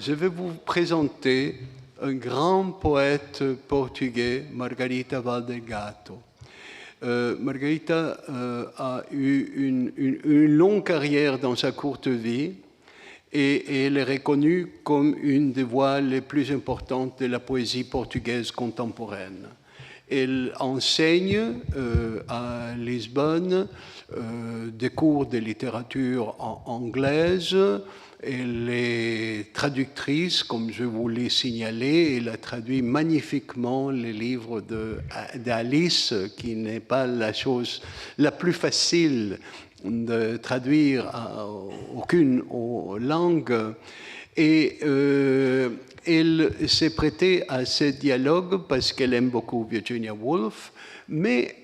Je vais vous présenter un grand poète portugais, Margarita Valdegato. Margarita a eu une longue carrière dans sa courte vie et elle est reconnue comme une des voix les plus importantes de la poésie portugaise contemporaine. Elle enseigne à Lisbonne des cours de littérature anglaise. Elle est traductrice, comme je vous l'ai signalé. Elle a traduit magnifiquement les livres d'Alice, qui n'est pas la chose la plus facile de traduire à aucune langue. Et elle s'est prêtée à ce dialogue parce qu'elle aime beaucoup Virginia Woolf, mais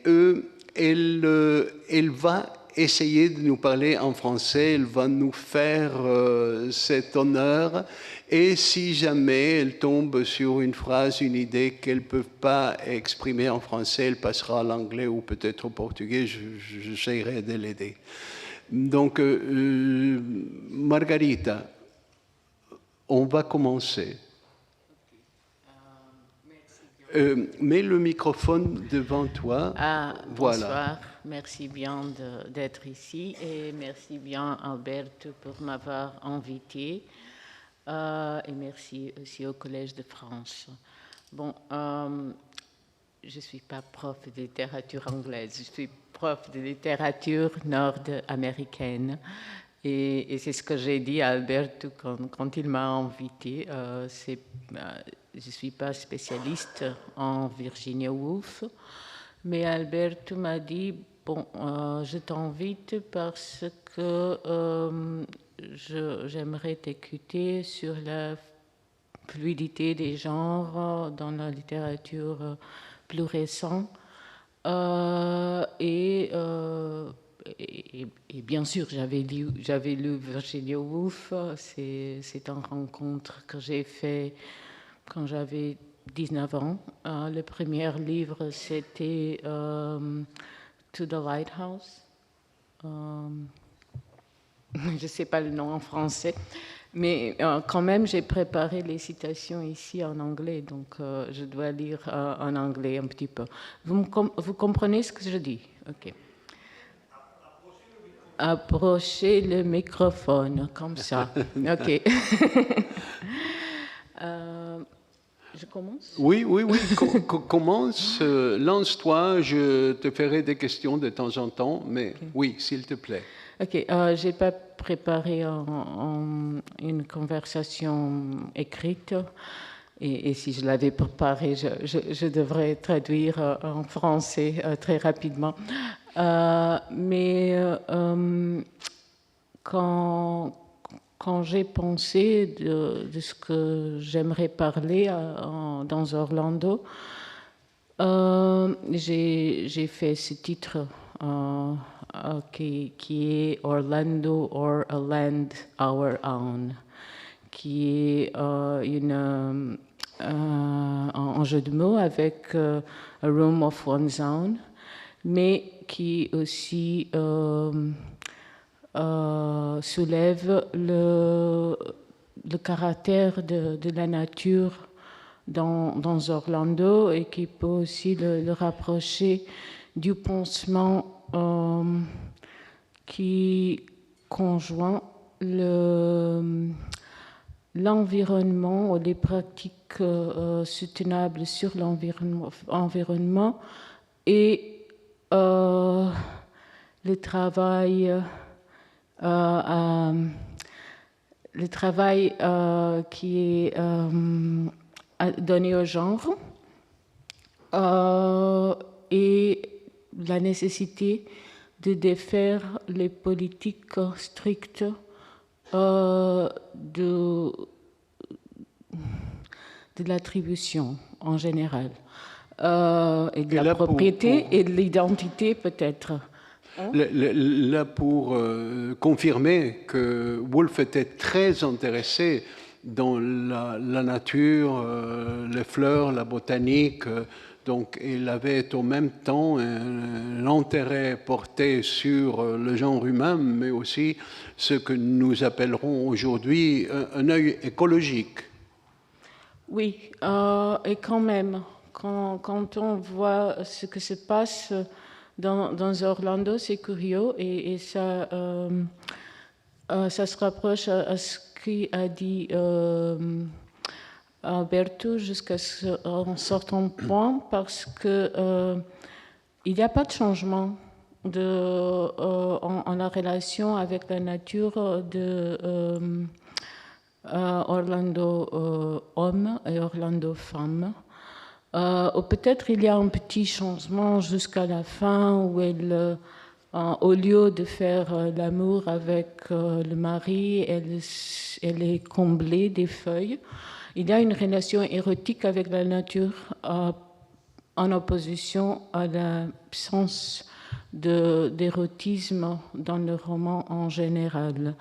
elle va essayer de nous parler en français, elle va nous faire cet honneur, et si jamais elle tombe sur une phrase, une idée qu'elle ne peut pas exprimer en français, elle passera à l'anglais ou peut-être au portugais, j'essaierai de l'aider. Donc, Margarita, on va commencer. Mets le microphone devant toi. Voilà. Bonsoir, merci bien d'être ici et merci bien Alberto pour m'avoir invité et merci aussi au Collège de France. Bon, je ne suis pas prof de littérature anglaise, je suis prof de littérature nord-américaine. Et c'est ce que j'ai dit à Alberto quand il m'a invité. Je ne suis pas spécialiste en Virginia Woolf, mais Alberto m'a dit, bon, je t'invite parce que j'aimerais t'écouter sur la fluidité des genres dans la littérature plus récente. Et bien sûr, j'avais lu Virginia Woolf. C'est une rencontre que j'ai faite quand j'avais 19 ans. Le premier livre, c'était To the Lighthouse. Je ne sais pas le nom en français, mais quand même, j'ai préparé les citations ici en anglais, donc je dois lire en anglais un petit peu. Vous comprenez ce que je dis? OK. Approchez le microphone, comme ça. OK. Je commence? Oui. Commence, lance-toi, je te ferai des questions de temps en temps, mais okay. Oui, s'il te plaît. OK, je n'ai pas préparé une conversation écrite, et si je l'avais préparée, je devrais traduire en français très rapidement. Mais quand j'ai pensé de ce que j'aimerais parler dans Orlando, j'ai fait ce titre qui est Orlando or a Land Our Own, qui est un jeu de mots avec A Room of One's Own, mais qui aussi soulève le caractère de la nature dans Orlando et qui peut aussi le rapprocher du pansement qui conjoint l'environnement ou les pratiques soutenables sur l'environnement et le travail qui est donné au genre et la nécessité de défaire les politiques strictes de l'attribution en général et de la propriété et de l'identité peut-être. Là, pour confirmer que Woolf était très intéressé dans la nature, les fleurs, la botanique. Donc il avait en même temps un intérêt porté sur le genre humain, mais aussi ce que nous appellerons aujourd'hui un œil écologique. Oui, et quand même, quand on voit ce que se passe dans Orlando, c'est curieux et ça se rapproche à ce qu'a dit Alberto jusqu'à un certain point, parce que il n'y a pas de changement en la relation avec la nature de Orlando homme et Orlando femme. Ou peut-être il y a un petit changement jusqu'à la fin où elle, au lieu de faire l'amour avec le mari, elle est comblée des feuilles. Il y a une relation érotique avec la nature en opposition à l'absence d'érotisme dans le roman en général.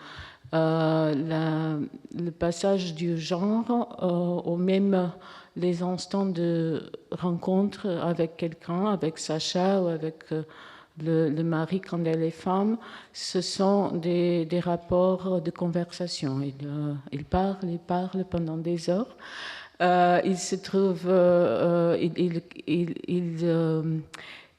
Le passage du genre ou même les instants de rencontre avec quelqu'un, avec Sacha ou avec le mari quand elle est femme, ce sont des rapports de conversation. Il parle pendant des heures. Il se trouve,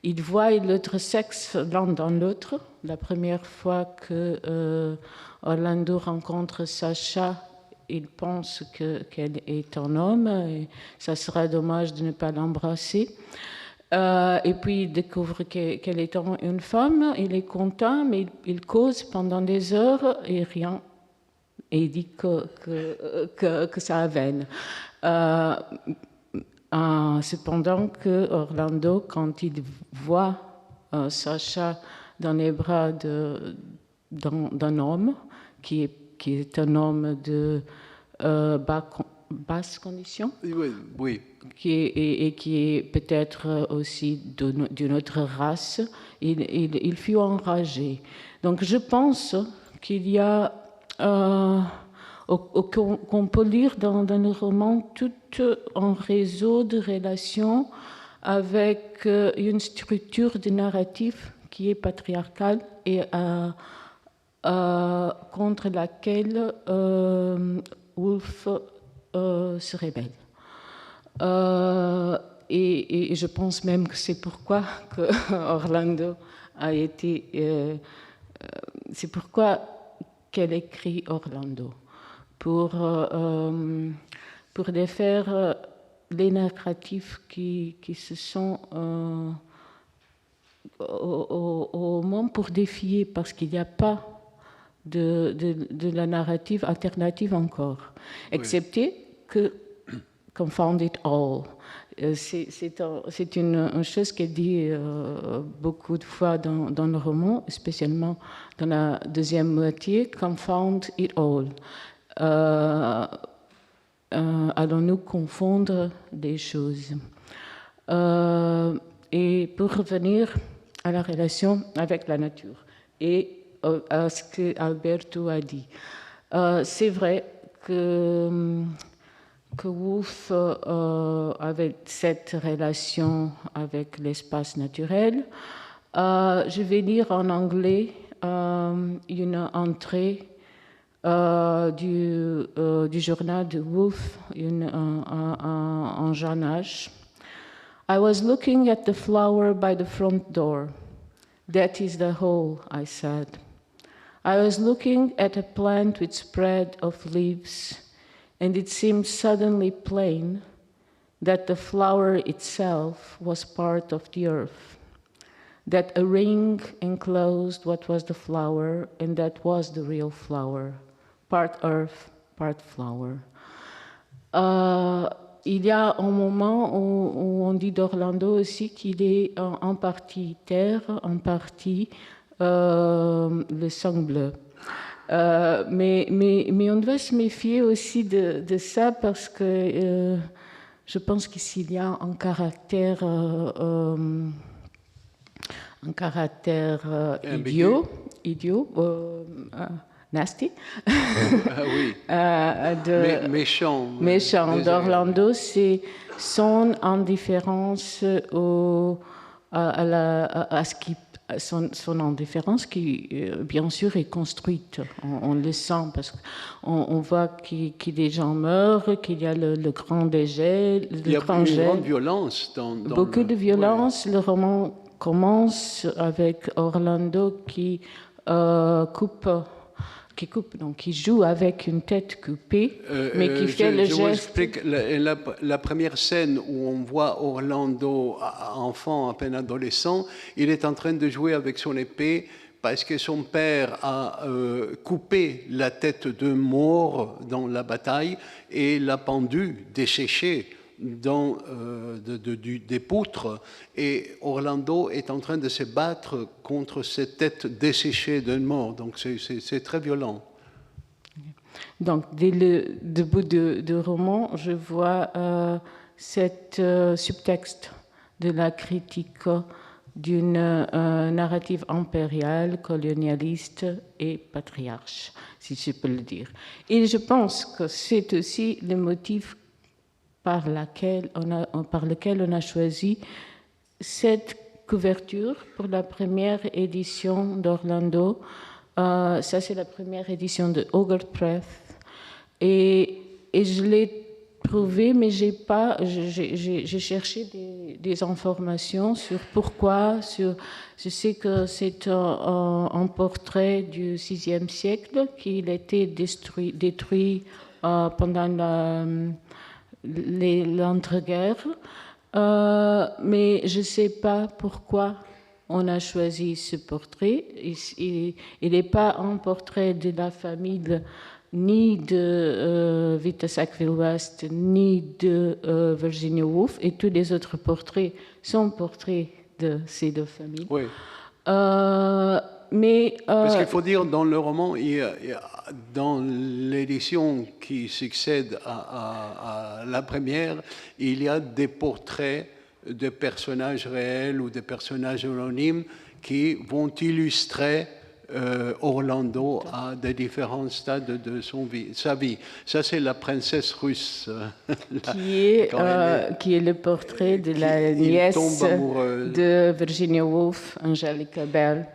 il voit l'autre sexe l'un dans l'autre. La première fois que Orlando rencontre Sacha, il pense qu'elle est un homme et ça sera dommage de ne pas l'embrasser. Et puis il découvre qu'elle est une femme, il est content, mais il cause pendant des heures et rien. Et il dit que ça avène. Cependant que Orlando, quand il voit Sacha dans les bras d'un homme, qui est un homme de basse condition, oui. qui est peut-être aussi d'une autre race, il fut enragé. Donc je pense qu'il y a, qu'on peut lire dans le roman tout un réseau de relations avec une structure de narratif qui est patriarcale et contre laquelle Woolf se rebelle. Et je pense même que c'est pourquoi que Orlando a été... c'est pourquoi qu'elle écrit Orlando, pour défaire les narratifs qui se sont... au moins pour défier, parce qu'il n'y a pas de la narrative alternative encore, excepté que Confound It All. C'est une chose qu'elle dit beaucoup de fois dans le roman, spécialement dans la deuxième moitié, Confound It All. Allons-nous confondre des choses? Et pour revenir à la relation avec la nature et à ce que Alberto a dit, c'est vrai que Woolf avait cette relation avec l'espace naturel. Je vais lire en anglais une entrée du journal de Woolf en jeune âge. I was looking at the flower by the front door. That is the hole, I said. I was looking at a plant with spread of leaves, and it seemed suddenly plain that the flower itself was part of the earth, that a ring enclosed what was the flower, and that was the real flower, part earth, part flower. Il y a un moment où on dit d'Orlando aussi qu'il est en partie terre, en partie le sang bleu. Mais on doit se méfier aussi de ça, parce que je pense qu'il y a un caractère nasty, oui. méchant d'Orlando, c'est son indifférence à ce qui son indifférence qui, bien sûr, est construite. On le sent parce qu'on voit qu'il y a des gens meurent, qu'il y a le grand dégel, Il y a une grande violence dans beaucoup de violence. Ouais. Le roman commence avec Orlando qui donc qui joue avec une tête coupée, mais qui fait le geste. Je vous explique, la première scène où on voit Orlando, enfant, à peine adolescent, il est en train de jouer avec son épée parce que son père a coupé la tête d'un mort dans la bataille et l'a pendu, desséché dans des poutres, et Orlando est en train de se battre contre cette tête desséchée d'un mort. Donc c'est très violent. Donc dès le début du roman, je vois cet subtexte de la critique d'une narrative impériale, colonialiste et patriarche, si je peux le dire. Et je pense que c'est aussi le motif par lequel on a choisi cette couverture pour la première édition d'Orlando. Ça, c'est la première édition de Hogarth Press. Et je l'ai trouvé, mais j'ai cherché des informations sur pourquoi. Je sais que c'est un portrait du VIe siècle, qu'il a été détruit pendant l'entre-guerres, mais je ne sais pas pourquoi on a choisi ce portrait. Il n'est pas un portrait de la famille ni de Vita Sackville-West, ni de Virginia Woolf, et tous les autres portraits sont portraits de ces deux familles. Oui. Mais, parce qu'il faut dire, dans le roman, dans l'édition qui succède à la première, il y a des portraits de personnages réels ou de personnages anonymes qui vont illustrer Orlando à des différents stades de sa vie. Ça, c'est la princesse russe. Qui est le portrait de la nièce de Virginia Woolf, Angelica Bell,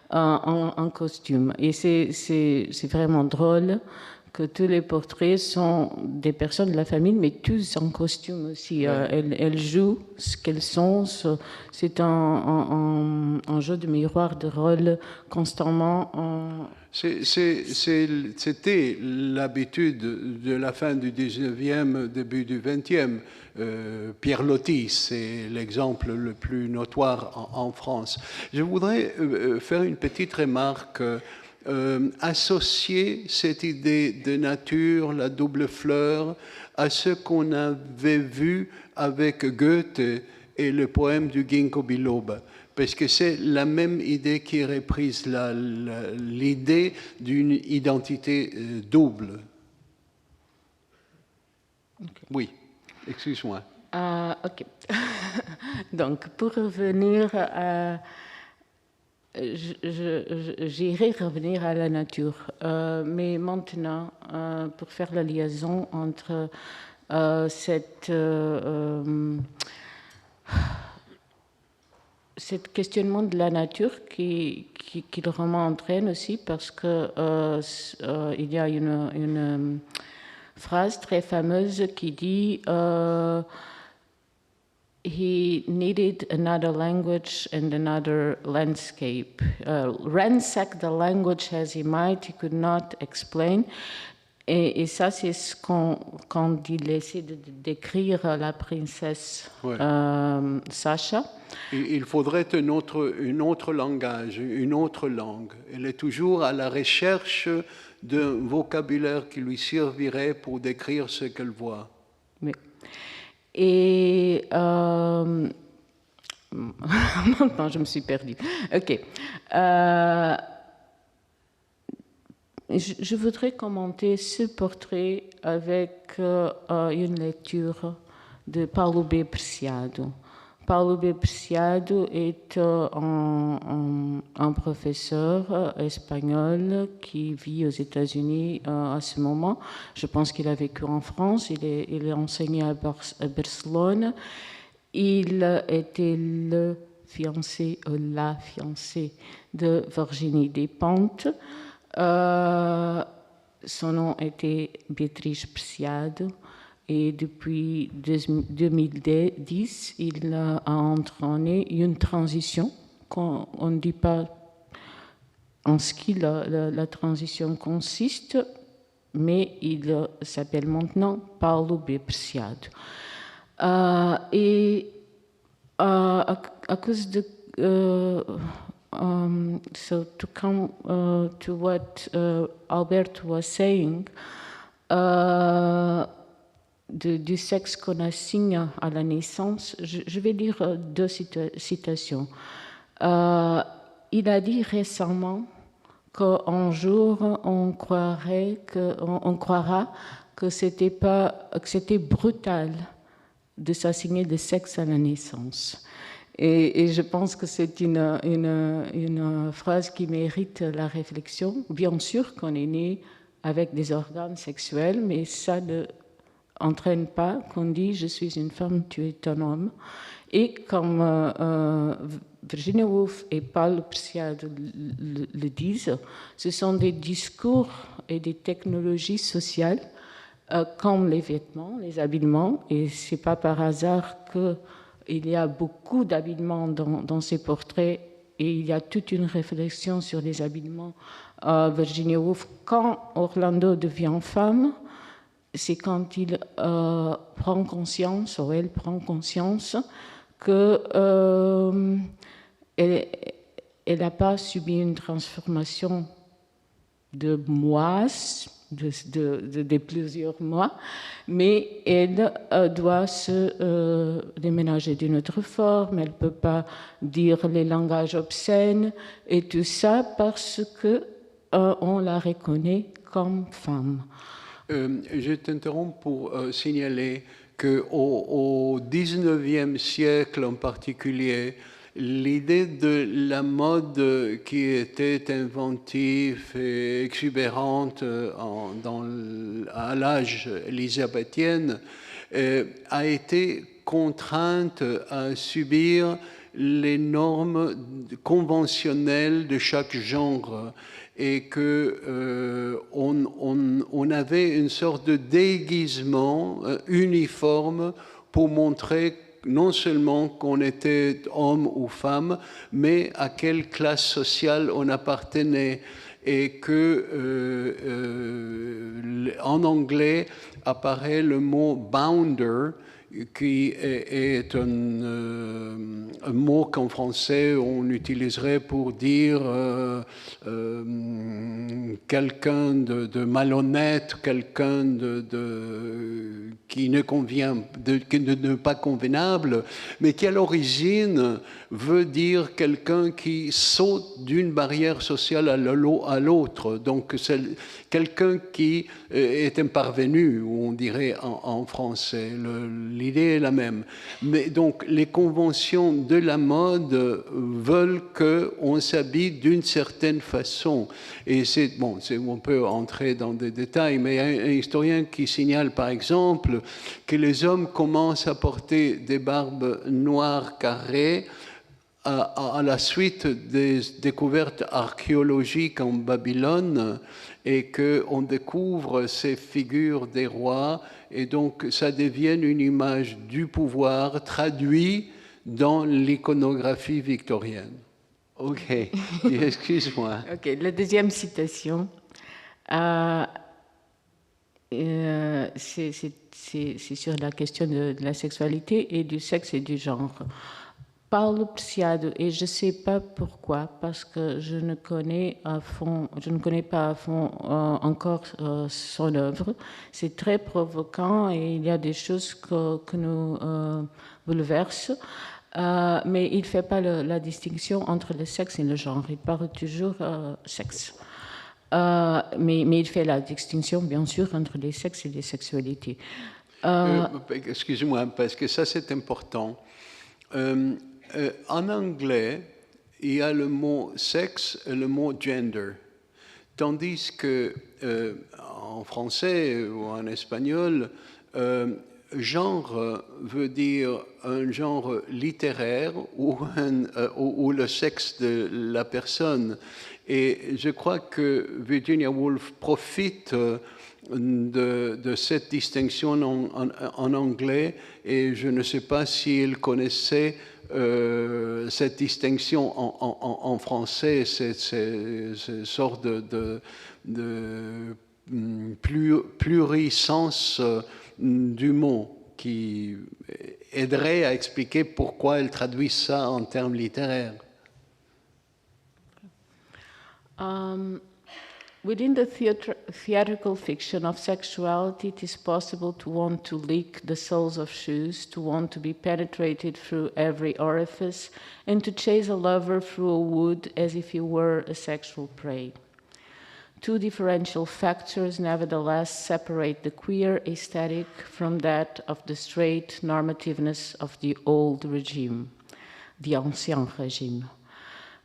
en costume. Et c'est vraiment drôle que tous les portraits sont des personnes de la famille, mais tous en costume aussi. Elles jouent ce qu'elles sont. C'est un jeu de miroir de rôle constamment. C'était l'habitude de la fin du 19e, début du 20e. Pierre Loti, c'est l'exemple le plus notoire en France. Je voudrais faire une petite remarque. Associer cette idée de nature, la double fleur, à ce qu'on avait vu avec Goethe et le poème du Ginkgo biloba, parce que c'est la même idée qui est reprise, l'idée d'une identité double. Okay. Oui, excuse-moi. Ok. Donc, pour revenir à... J'irai revenir à la nature, mais maintenant, pour faire la liaison entre cette questionnement de la nature qui le roman entraîne aussi, parce que il y a une phrase très fameuse qui dit he needed another language and another landscape. Ransack the language as he might, he could not explain. Et ça, c'est ce quand il essaie de décrire la princesse Sacha. Il faudrait un autre langage, une autre langue. Elle est toujours à la recherche d'un vocabulaire qui lui servirait pour décrire ce qu'elle voit. Oui. Et maintenant, je me suis perdue. Ok. Je voudrais commenter ce portrait avec une lecture de Paulo B. Preciado, Paulo B. Preciado est un professeur espagnol qui vit aux États-Unis à ce moment. Je pense qu'il a vécu en France, il est enseigné à Barcelone. Il était le fiancé ou la fiancée de Virginie Despentes. Son nom était Beatriz Preciado. Et depuis 2010, il a entraîné une transition. On ne dit pas en ce qui la transition consiste, mais il s'appelle maintenant Paulo B. Preciado. Et à cause de... so to come to what Alberto was saying, du sexe qu'on assigne à la naissance, je vais lire deux citations. Il a dit récemment qu'un jour on croira que c'était brutal de s'assigner le sexe à la naissance. Et je pense que c'est une phrase qui mérite la réflexion. Bien sûr qu'on est né avec des organes sexuels, mais ça ne entraîne pas qu'on dit « je suis une femme, tu es un homme ». Et comme Virginia Woolf et Paulo Preciado le disent, ce sont des discours et des technologies sociales comme les vêtements, les habillements, et ce n'est pas par hasard qu'il y a beaucoup d'habillements dans ces portraits, et il y a toute une réflexion sur les habillements. Virginia Woolf, quand Orlando devient femme, c'est quand il prend conscience, ou elle prend conscience, qu'elle n'a pas subi une transformation de mois, de plusieurs mois, mais elle doit se déménager d'une autre forme, elle ne peut pas dire les langages obscènes, et tout ça parce qu'on la reconnaît comme femme. Je t'interromps pour signaler qu'au XIXe siècle en particulier, l'idée de la mode qui était inventive et exubérante à l'âge élisabéthaine a été contrainte à subir les normes conventionnelles de chaque genre, et que on avait une sorte de déguisement uniforme pour montrer non seulement qu'on était homme ou femme, mais à quelle classe sociale on appartenait. Et que en anglais apparaît le mot bounder, qui est un mot qu'en français on utiliserait pour dire quelqu'un de malhonnête, quelqu'un qui ne convient, qui n'est pas convenable, mais qui à l'origine veut dire quelqu'un qui saute d'une barrière sociale à l'autre. Donc c'est quelqu'un qui est un parvenu, on dirait en français. L'idée est la même. Mais donc les conventions de la mode veulent qu'on s'habille d'une certaine façon. Et on peut entrer dans des détails, mais il y a un historien qui signale par exemple que les hommes commencent à porter des barbes noires carrées à la suite des découvertes archéologiques en Babylone, et qu'on découvre ces figures des rois, et donc ça devient une image du pouvoir traduit dans l'iconographie victorienne. Ok, excuse-moi. Ok, la deuxième citation, c'est sur la question de la sexualité et du sexe et du genre. Paulo Preciado, et je ne sais pas pourquoi, parce que je ne connais pas à fond encore son œuvre. C'est très provoquant et il y a des choses que nous bouleversent, mais il ne fait pas la distinction entre le sexe et le genre. Il parle toujours sexe. Mais il fait la distinction, bien sûr, entre les sexes et les sexualités. Excuse-moi, parce que ça c'est important. En anglais, il y a le mot sexe et le mot gender, tandis que en français ou en espagnol, genre veut dire un genre littéraire ou le sexe de la personne. Et je crois que Virginia Woolf profite de cette distinction en anglais, et je ne sais pas s'il connaissait cette distinction en français, cette sorte de plurisens du mot qui aiderait à expliquer pourquoi elle traduit ça en termes littéraires. Within the theatrical fiction of sexuality, it is possible to want to lick the soles of shoes, to want to be penetrated through every orifice, and to chase a lover through a wood as if he were a sexual prey. Two differential factors, nevertheless, separate the queer aesthetic from that of the straight normativeness of the old regime, the ancien régime.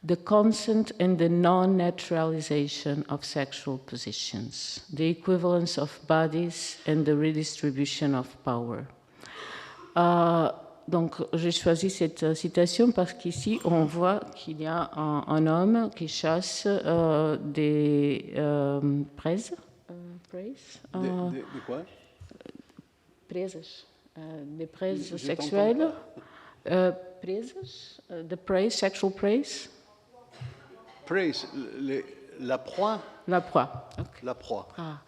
The consent and the non-naturalization of sexual positions, the equivalence of bodies and the redistribution of power. Donc, j'ai choisi cette citation parce qu'ici, on voit qu'il y a un homme qui chasse des presas. De quoi? Presas. Des presas sexuelles. Presas. The prey, sexual prey. Prey, la proie. La proie. Okay. La proie. Ah.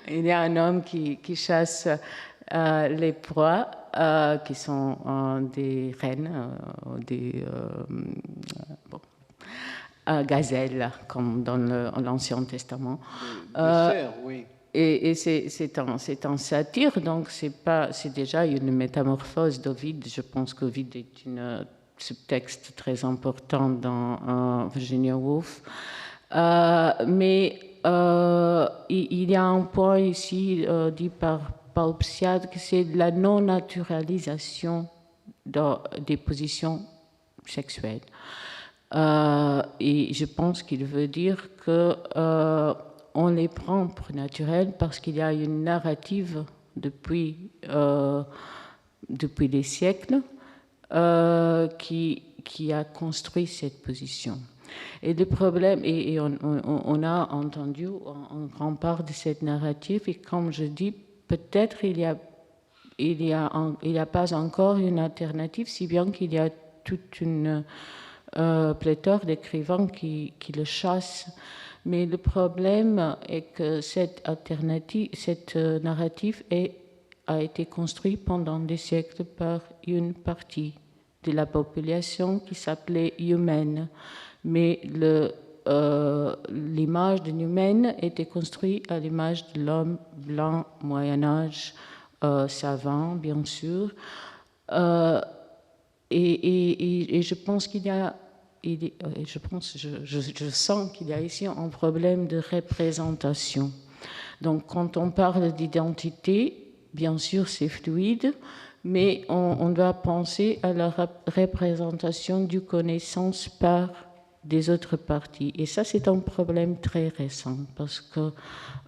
Il y a un homme qui chasse les proies qui sont des rennes, des gazelles, comme dans l'Ancien Testament. Des cerfs, oui. Et c'est un satire, donc c'est déjà une métamorphose d'Ovide. Je pense qu'Ovide est un subtexte très important dans Virginia Woolf. Mais il y a un point ici dit par Paul Psiad que c'est la non-naturalisation des positions sexuelles. Et je pense qu'il veut dire que on les prend pour naturelles parce qu'il y a une narrative depuis des siècles qui a construit cette position. Et le problème, et on a entendu en grande part de cette narrative, et comme je dis, peut-être il y a pas encore une alternative, si bien qu'il y a toute une pléthore d'écrivains qui le chassent. Mais le problème est que cette narrative a été construite pendant des siècles par une partie de la population qui s'appelait humaine. Mais l'image de l'humaine était construite à l'image de l'homme blanc, Moyen-Âge, savant, bien sûr. Et je pense qu'il y a, je sens qu'il y a ici un problème de représentation. Donc, quand on parle d'identité, bien sûr, c'est fluide, mais on doit penser à la représentation du connaissance par des autres parties. Et ça, c'est un problème très récent, parce que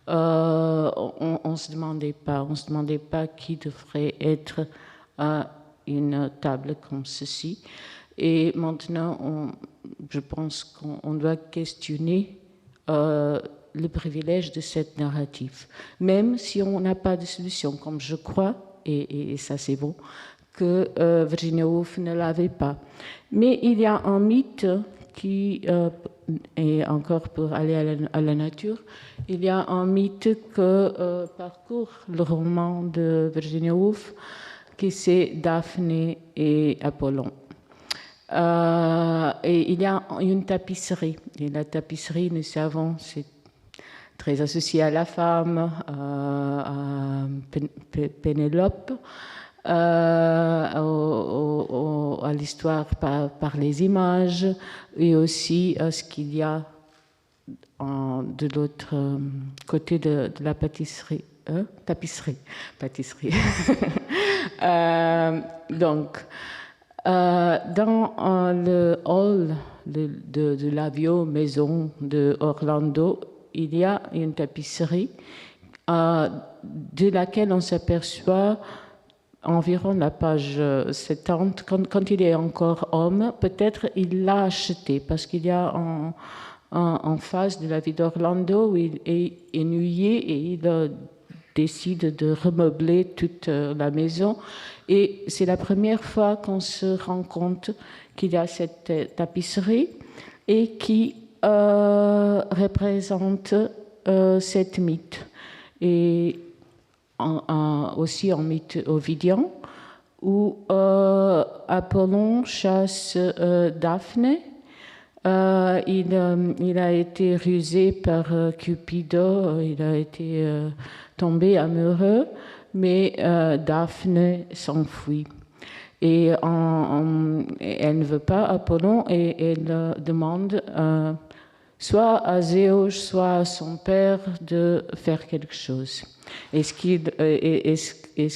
on se demandait pas qui devrait être à une table comme ceci. Et maintenant, je pense qu'on doit questionner le privilège de cette narrative, même si on n'a pas de solution, comme je crois, et ça c'est bon, que Virginia Woolf ne l'avait pas. Mais il y a un mythe qui, et encore pour aller à la nature, il y a un mythe que parcourt le roman de Virginia Woolf, qui c'est Daphné et Apollon. Et il y a une tapisserie, et la tapisserie, nous savons, c'est très associé à la femme, à Pénélope, à l'histoire par les images, et aussi à ce qu'il y a de l'autre côté de la pâtisserie. Pâtisserie. Donc, dans le hall de la vieille maison de Orlando, il y a une tapisserie de laquelle on s'aperçoit environ la page 70, quand il est encore homme, peut-être il l'a acheté, parce qu'il y a en face de la ville d'Orlando où il est ennuyé et il décide de remeubler toute la maison. Et c'est la première fois qu'on se rend compte qu'il y a cette tapisserie et qui représente cette mythe. Et aussi en mythe ovidien, où Apollon chasse Daphné. Il a été rusé par Cupido, il a été tombé amoureux, mais Daphné s'enfuit. Et elle ne veut pas Apollon et elle demande soit à Zéus, soit à son père de faire quelque chose. Et ce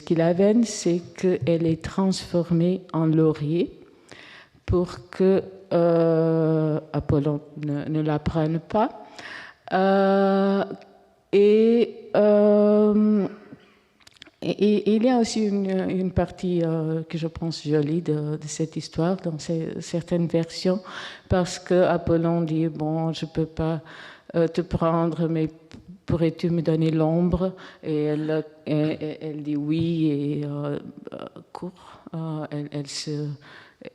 qu'il amène, c'est qu'elle est transformée en laurier pour que Apollon ne la prenne pas. Et il y a aussi une partie que je pense jolie de cette histoire dans certaines versions, parce que Apollon dit bon, je peux pas te prendre, mais pourrais-tu me donner l'ombre? Et elle dit oui et court.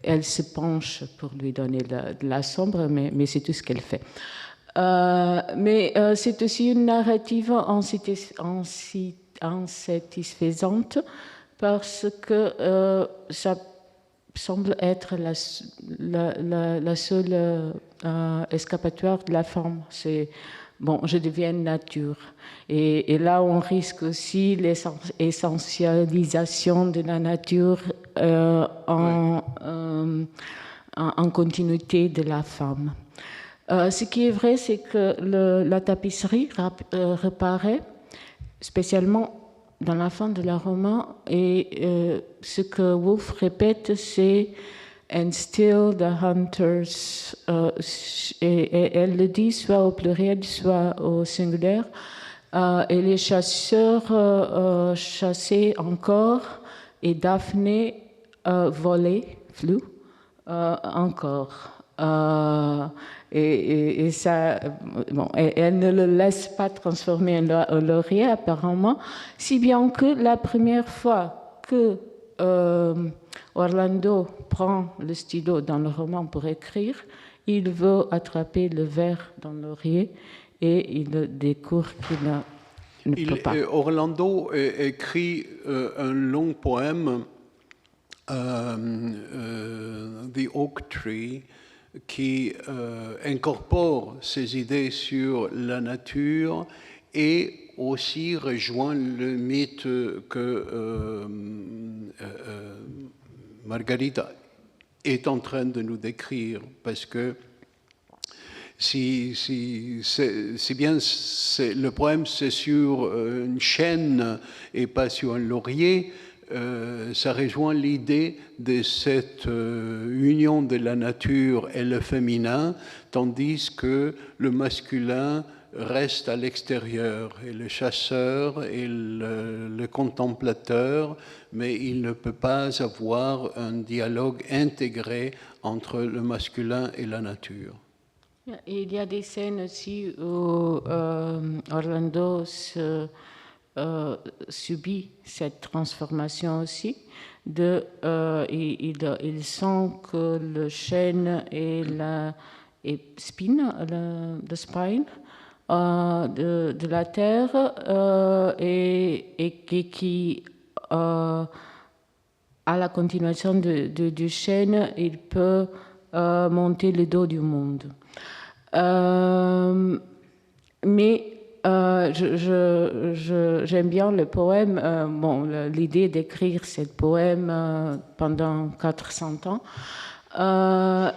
Elle se penche pour lui donner de la sombre, mais c'est tout ce qu'elle fait. Mais c'est aussi une narrative insatisfaisante parce que ça semble être la seule escapatoire de la femme. C'est bon, je deviens nature. Et là, on risque aussi l'essentialisation de la nature en continuité de la femme. Ce qui est vrai, c'est que la tapisserie reparaît spécialement dans la fin de la roman, et ce que Woolf répète, c'est « and still the hunters », et elle le dit soit au pluriel, soit au singulier, et les chasseurs chassaient encore, et Daphné volait, flou, encore. Et ça, bon, elle ne le laisse pas transformer en laurier apparemment, si bien que la première fois que Orlando prend le stylo dans le roman pour écrire, il veut attraper le verre dans le laurier et il découvre qu'il ne peut pas. Orlando écrit un long poème, The Oak Tree, qui incorpore ses idées sur la nature et aussi rejoint le mythe que Margarita est en train de nous décrire, parce que si bien le poème c'est sur une chêne et pas sur un laurier, ça rejoint l'idée de cette union de la nature et le féminin, tandis que le masculin reste à l'extérieur, et le chasseur et le contemplateur, mais il ne peut pas avoir un dialogue intégré entre le masculin et la nature. Il y a des scènes aussi où Orlando subit cette transformation aussi. Il sent que le chêne et la spine de la terre et qui à la continuation du chêne, il peut monter le dos du monde. Mais j'aime bien le poème. L'idée d'écrire ce poème pendant 400 ans. Ce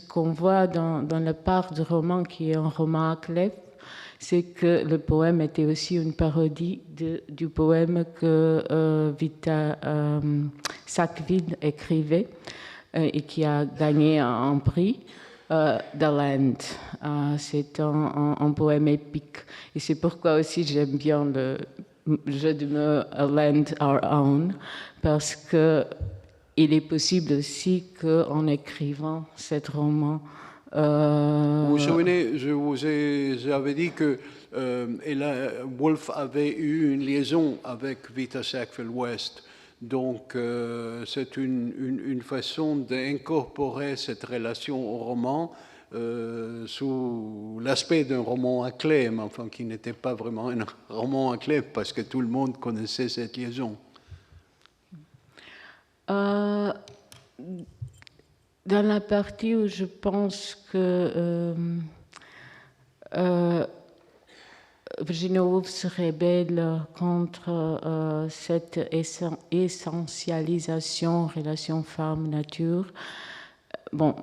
qu'on voit dans la part du roman, qui est un roman à clef, c'est que le poème était aussi une parodie du poème que Vita Sackville écrivait et qui a gagné un prix, The Land. C'est un poème épique. Et c'est pourquoi aussi j'aime bien le jeu de mots A Land Our Own, parce que il est possible aussi qu'en écrivant cet roman... Vous vous souvenez, j'avais dit que Woolf avait eu une liaison avec Vita Sackville West. Donc, c'est une façon d'incorporer cette relation au roman sous l'aspect d'un roman à clé, mais enfin qui n'était pas vraiment un roman à clé parce que tout le monde connaissait cette liaison. Dans la partie où je pense que Virginia Woolf se rébelle contre cette essentialisation relation femme-nature, bon,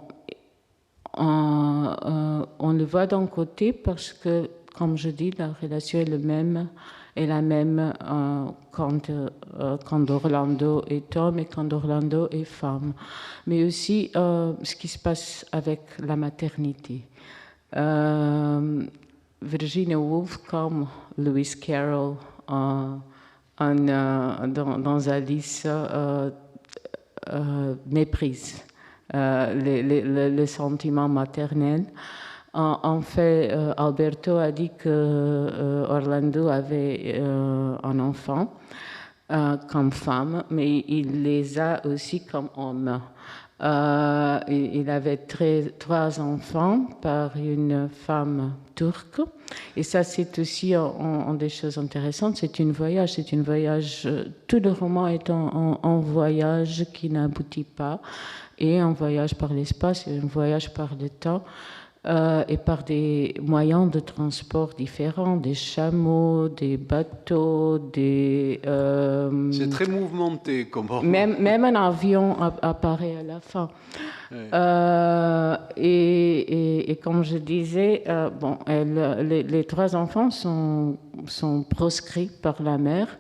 on le voit d'un côté parce que, comme je dis, la relation est la même quand Orlando est homme et quand Orlando est femme. Mais aussi ce qui se passe avec la maternité. Virginia Woolf, comme Lewis Carroll dans Alice, méprise le sentiment maternel. En fait, Alberto a dit que Orlando avait un enfant comme femme, mais il les a aussi comme homme. Il avait 3 enfants par une femme turque. Et ça, c'est aussi une des choses intéressantes. C'est un voyage. Tout le roman est un voyage qui n'aboutit pas. Et un voyage par l'espace et un voyage par le temps. Et par des moyens de transport différents, des chameaux, des bateaux, des... C'est très mouvementé comme roman. Même un avion apparaît à la fin. Oui. Et comme je disais, bon, les 3 enfants sont proscrits par la mère,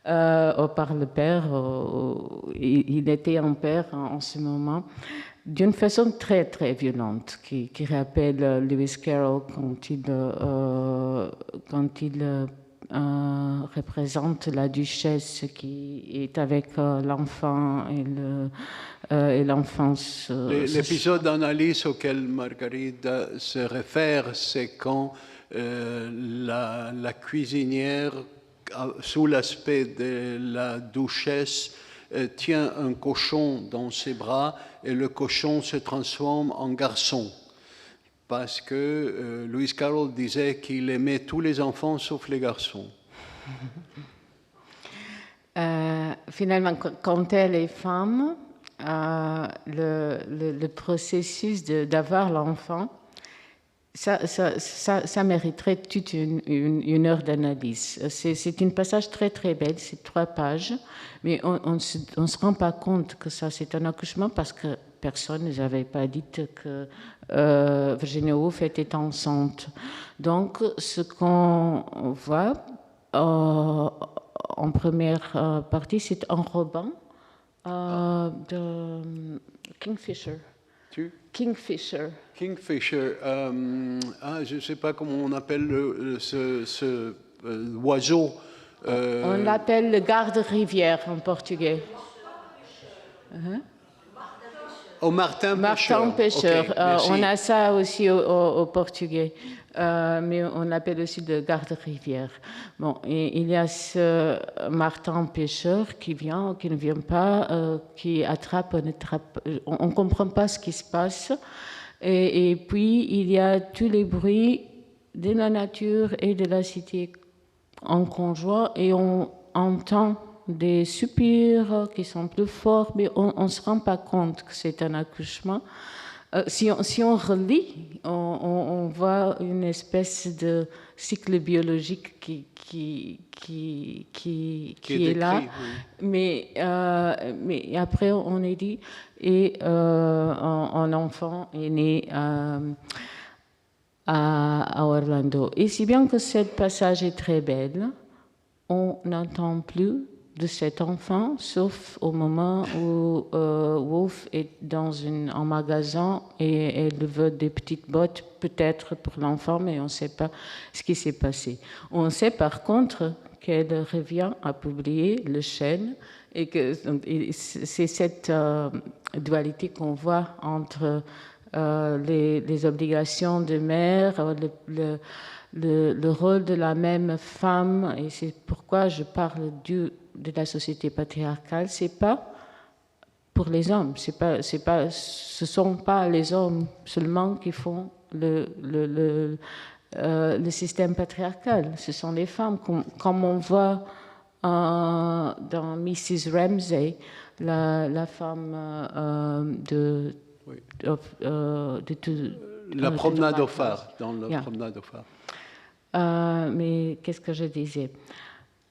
ou par le père. Il était un père en ce moment. D'une façon très, très violente, qui rappelle Lewis Carroll quand il représente la duchesse qui est avec l'enfant et l'enfance. L'épisode d'analyse auquel Margarita se réfère, c'est quand la cuisinière, sous l'aspect de la duchesse, tient un cochon dans ses bras et le cochon se transforme en garçon. Parce que Lewis Carroll disait qu'il aimait tous les enfants sauf les garçons. Finalement, quand elle est femme, le processus d'avoir l'enfant, ça mériterait toute une heure d'analyse. C'est un passage très très belle, c'est 3 pages, mais on ne se rend pas compte que ça c'est un accouchement parce que personne ne nous avait pas dit que Virginia Woolf était enceinte. Donc ce qu'on voit en première partie, c'est un roman de Kingfisher. Kingfisher. Kingfisher. Je ne sais pas comment on appelle ce oiseau. On l'appelle le garde-rivière en portugais. Au martin pêcheur. Martin pêcheur. Okay, on a ça aussi au portugais, mais on l'appelle aussi le garde-rivière. Bon, et il y a ce martin pêcheur qui vient, qui ne vient pas, qui attrape, on ne comprend pas ce qui se passe. Et puis, il y a tous les bruits de la nature et de la cité en conjoint, et on entend des soupirs qui sont plus forts, mais on ne se rend pas compte que c'est un accouchement. Si on relit, on voit une espèce de cycle biologique qui est là, oui. Mais après on est dit, et un enfant est né à Orlando. Et si bien que ce passage est très belle, on n'entend plus de cet enfant, sauf au moment où Wolf est dans un magasin et elle veut des petites bottes, peut-être pour l'enfant, mais on ne sait pas ce qui s'est passé. On sait par contre qu'elle revient à publier Le Chêne, et que c'est cette dualité qu'on voit entre les obligations de mère, le rôle de la même femme, et c'est pourquoi je parle de la société patriarcale. C'est pas pour les hommes, ce sont pas les hommes seulement qui font le système patriarcal, ce sont les femmes, comme on voit dans Mrs. Ramsay, la femme de la promenade au phare, dans la promenade au phare. Mais qu'est-ce que je disais?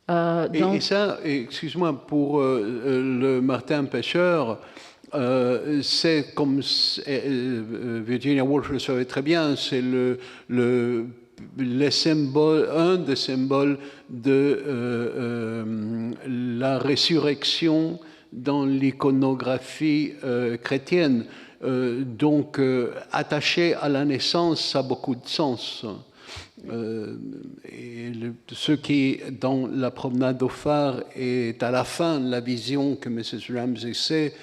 Et ça, excuse-moi, pour le Martin Pêcheur, c'est comme Virginia Woolf le savait très bien, c'est les symboles, un des symboles de la résurrection dans l'iconographie chrétienne. Donc, attaché à la naissance, ça a beaucoup de sens. Et ce qui, dans la promenade au phare, est à la fin la vision que Mrs. Ramsay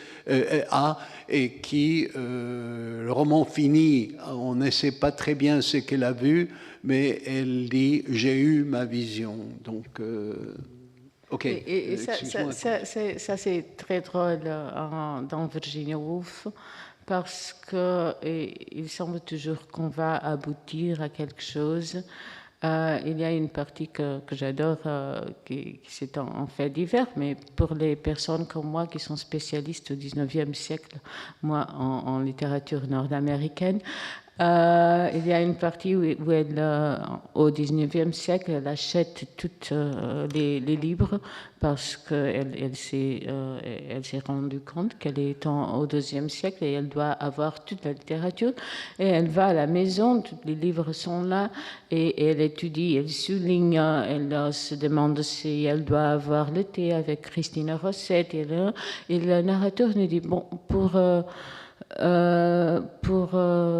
a, et qui, le roman finit, on ne sait pas très bien ce qu'elle a vu, mais elle dit « j'ai eu ma vision ». Donc, ok. Et ça c'est très drôle dans Virginia Woolf, parce qu'il semble toujours qu'on va aboutir à quelque chose. Il y a une partie que j'adore, qui c'est en fait divers, mais pour les personnes comme moi qui sont spécialistes au 19e siècle, moi en littérature nord-américaine, il y a une partie où elle, au 19e siècle, elle achète tous les livres parce qu'elle s'est rendue compte qu'elle est au 2e siècle et elle doit avoir toute la littérature. Et elle va à la maison, tous les livres sont là et elle étudie, elle souligne, elle se demande si elle doit avoir le thé avec Christina Rossetti. Et le narrateur nous dit, bon, pour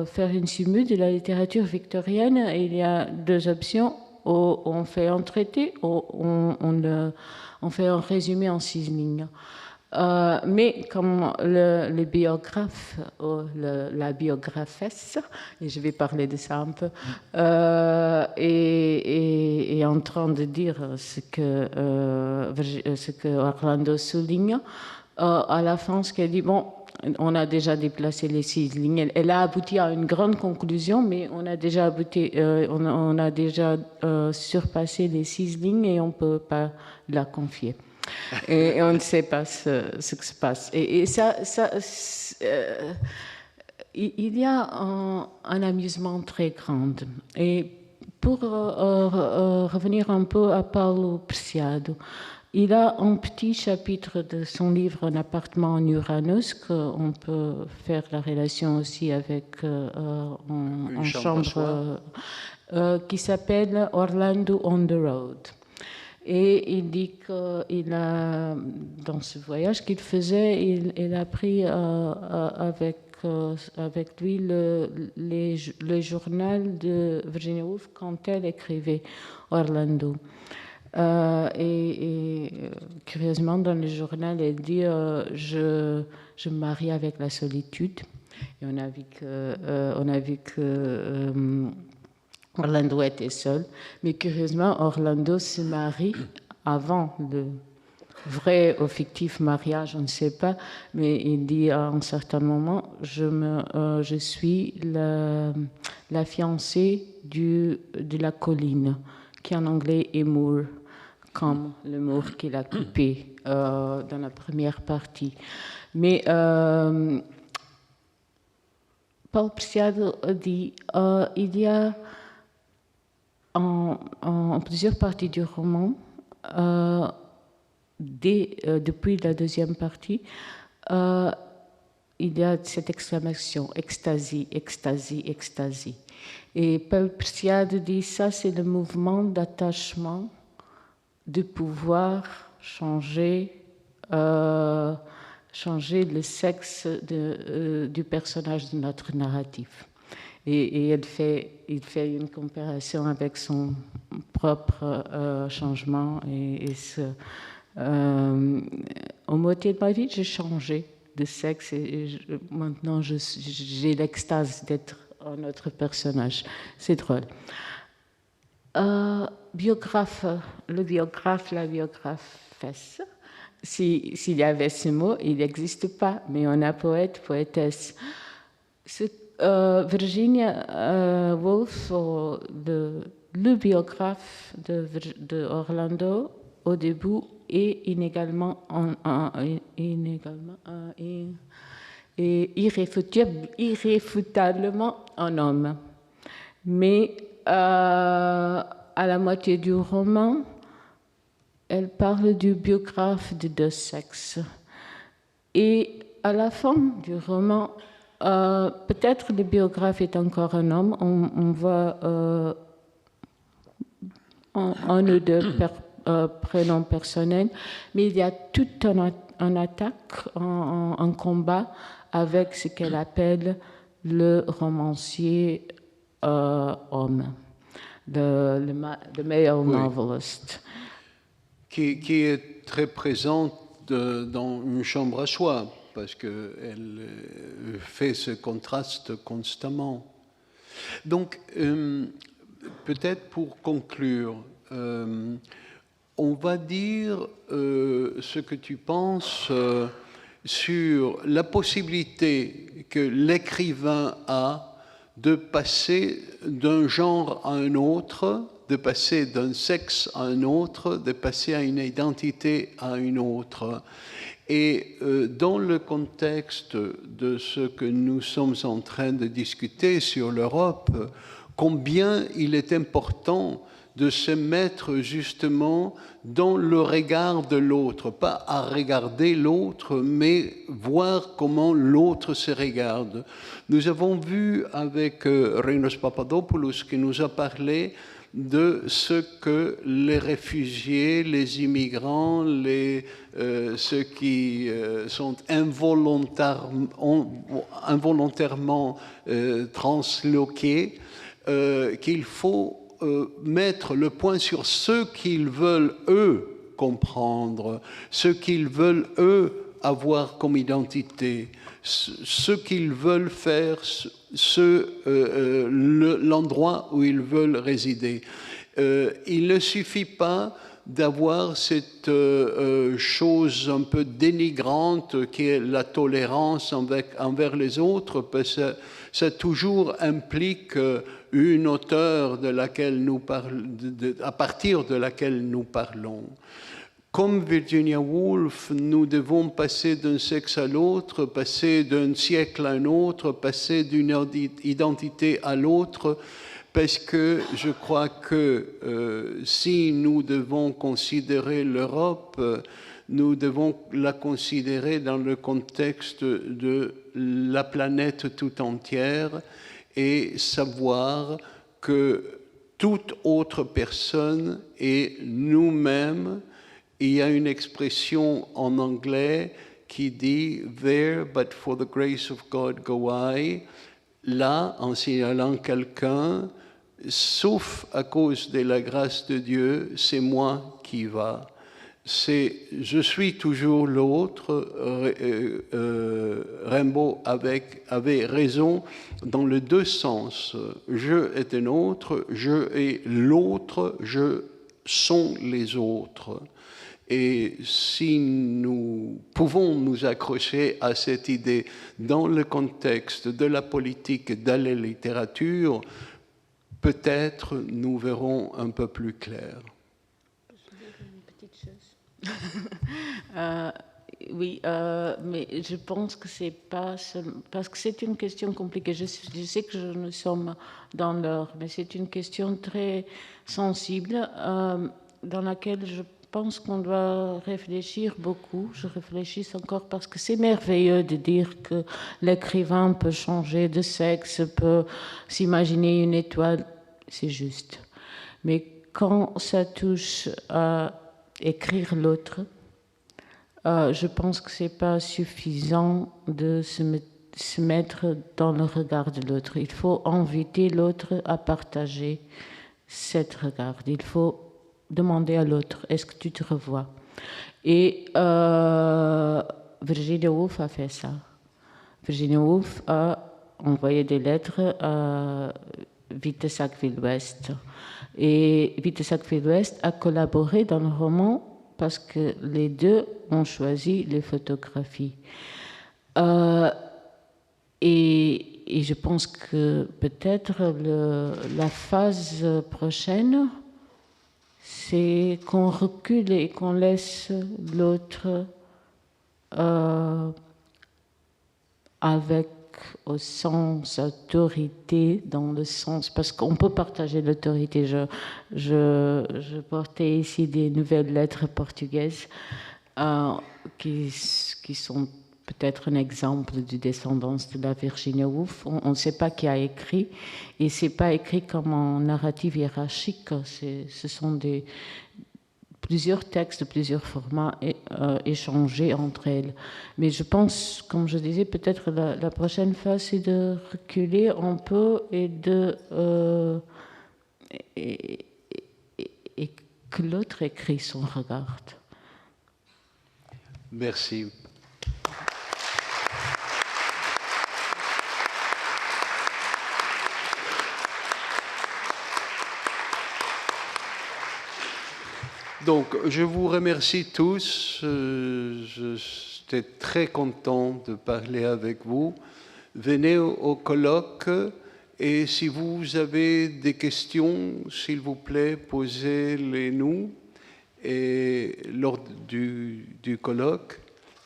faire une simule de la littérature victorienne, il y a deux options. On fait un traité, ou on fait un résumé en 6 lignes. Mais comme le biographe, la biographesse, et je vais parler de ça un peu, est en train de dire ce que Orlando souligne, à la fin, ce qu'elle dit, bon, on a déjà déplacé les 6 lignes. Elle a abouti à une grande conclusion, mais on a déjà surpassé les 6 lignes et on ne peut pas la confier. Et on ne sait pas ce qui se passe. Et ça il y a un amusement très grand. Et pour revenir un peu à Paulo Preciado, il a un petit chapitre de son livre Un appartement en Uranus, qu'on peut faire la relation aussi avec une chambre qui s'appelle Orlando on the Road. Et il dit qu'il a, dans ce voyage qu'il faisait, il a pris avec lui le journal de Virginia Woolf quand elle écrivait Orlando. Et curieusement, dans le journal, elle dit je me marie avec la solitude. Et on a vu que Orlando était seul. Mais curieusement, Orlando se marie avant le vrai ou fictif mariage, on ne sait pas. Mais il dit à un certain moment je suis la fiancée de la colline, qui en anglais est Moor, comme le Moor qu'il a coupé dans la première partie. Mais Paul Preciado dit il y a en plusieurs parties du roman, depuis la deuxième partie, il y a cette exclamation, extasie, extasie, extasie. Et Paul Preciado dit ça, c'est le mouvement d'attachement de pouvoir changer le sexe du personnage de notre narratif. Et il fait une comparaison avec son propre changement. Au moitié de ma vie, j'ai changé de sexe et maintenant j'ai l'extase d'être un autre personnage. C'est drôle. Biographe, le biographe, la biographesse. S'il y avait ce mot, il n'existe pas, mais on a poète, poétesse. Virginia Woolf, le biographe de Orlando, au début, est irréfutablement un homme. Mais à la moitié du roman, elle parle du biographe de deux sexes. Et à la fin du roman, peut-être le biographe est encore un homme. On voit un ou deux prénoms personnels, mais il y a tout un attaque, un combat avec ce qu'elle appelle le romancier homme, le male novelist. Qui est très présente dans Une chambre à soi, parce qu'elle fait ce contraste constamment. Donc, peut-être pour conclure, on va dire ce que tu penses sur la possibilité que l'écrivain a de passer d'un genre à un autre, de passer d'un sexe à un autre, de passer à une identité à une autre. Et dans le contexte de ce que nous sommes en train de discuter sur l'Europe, combien il est important de se mettre justement dans le regard de l'autre, pas à regarder l'autre, mais voir comment l'autre se regarde. Nous avons vu avec Reinos Papadopoulos qui nous a parlé de ce que les réfugiés, les immigrants, ceux qui sont involontairement transloqués, qu'il faut mettre le point sur ce qu'ils veulent, eux, comprendre, ce qu'ils veulent, eux, avoir comme identité, ce qu'ils veulent faire, l'endroit où ils veulent résider. Il ne suffit pas d'avoir cette chose un peu dénigrante qui est la tolérance envers les autres, parce que ça toujours implique une hauteur de laquelle nous à partir de laquelle nous parlons. Comme Virginia Woolf, nous devons passer d'un sexe à l'autre, passer d'un siècle à un autre, passer d'une identité à l'autre, parce que je crois que si nous devons considérer l'Europe, nous devons la considérer dans le contexte de la planète tout entière et savoir que toute autre personne est nous-mêmes. Il y a une expression en anglais qui dit « There, but for the grace of God go I ». Là, en signalant quelqu'un, sauf à cause de la grâce de Dieu, c'est moi qui va. Je suis toujours l'autre. Rimbaud avait raison dans les deux sens. Je est un autre, je est l'autre, je sont les autres. Et si nous pouvons nous accrocher à cette idée dans le contexte de la politique et de la littérature, peut-être nous verrons un peu plus clair. Une petite chose. Oui, mais je pense que c'est pas parce que c'est une question compliquée. Je sais que nous sommes dans l'heure, mais c'est une question très sensible dans laquelle pense qu'on doit réfléchir beaucoup. Je réfléchis encore parce que c'est merveilleux de dire que l'écrivain peut changer de sexe, peut s'imaginer une étoile, c'est juste. Mais quand ça touche à écrire l'autre, je pense que c'est pas suffisant de se mettre dans le regard de l'autre. Il faut inviter l'autre à partager cette regard. Il faut demander à l'autre, est-ce que tu te revois? Et Virginia Woolf a fait ça. Virginia Woolf a envoyé des lettres à Witte Sackville-West. Et Witte Sackville-West a collaboré dans le roman parce que les deux ont choisi les photographies. Et je pense que peut-être la phase prochaine, c'est qu'on recule et qu'on laisse l'autre avec au sens autorité, dans le sens, parce qu'on peut partager l'autorité. Je portais ici des nouvelles lettres portugaises qui sont peut-être un exemple de descendance de la Virginia Woolf. On ne sait pas qui a écrit, et c'est pas écrit comme en narrative hiérarchique. Ce sont plusieurs textes, plusieurs formats échangés entre elles. Mais je pense, comme je disais, peut-être la prochaine phase, c'est de reculer un peu et et que l'autre écrit son regard. Merci. Donc, je vous remercie tous. J'étais très content de parler avec vous. Venez au colloque et si vous avez des questions, s'il vous plaît, posez-les-nous lors du colloque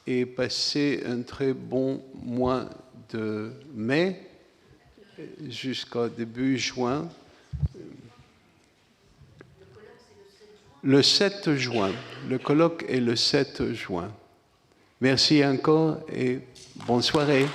et passez un très bon mois de mai jusqu'au début juin. Le 7 juin. Le colloque est le 7 juin. Merci encore et bonne soirée.